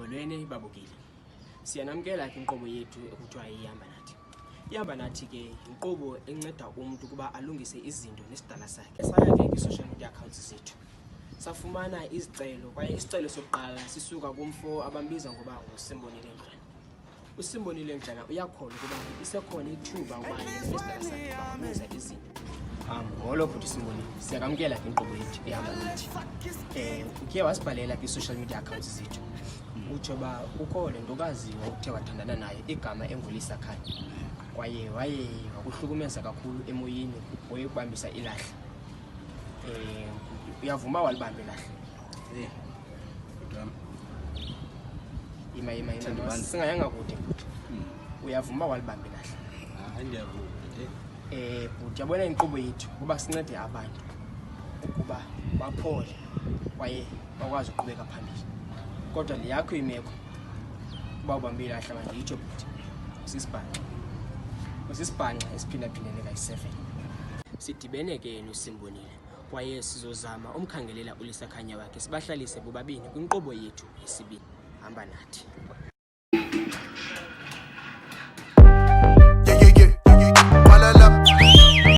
Molweni babukeli. Siyanamkela ke inkqubo yethu ekuthiwa iHambanathi. iHambanathi ke inkqubo enceda umuntu kuba alungise izinto nesidala sakhe. Saya ke kwi-social media accounts zethu. Safumana izicelo kwaye isicelo sokuqala sisuka kumfo abambiza ngoba uSimbonile Njana. uSimbonile Njana uyakholwa ukuba isekhona ithuba ubani nesidala sakhe balungisa izinto. Ngolo futhi Simbonile siyakamkela ke inkqubo yethu iHambanathi. Uke wasibhalela kwi-social media accounts zethu. Utsho ba ukho le ntokazi uthe wathandana naye igama enguLisakhanya kwaye waye wakuhlukumeza kakhulu emoyeni oyekubambisa ilahle. Uyavuma walibamba ilahle? Ima singayanga kude futhi. Uyavuma walibamba ilahle? Ndiyavuma. Futhi yabona inkqubo yethu kuba sincede abantu ukuba baphole kwaye bakwazi ukuqhubeka phambili. Kodwa liyakho imeko uba ubambe ilahle manje yitsho futhi usisibhanqa esiphindaphindene kayi-7. Sidibene ke noSimbonile kwaye sizozama umkhangelela uLisakhanya wakhe sibahlalise bobabini kwinkqubo yethu yesibini Hambanathi.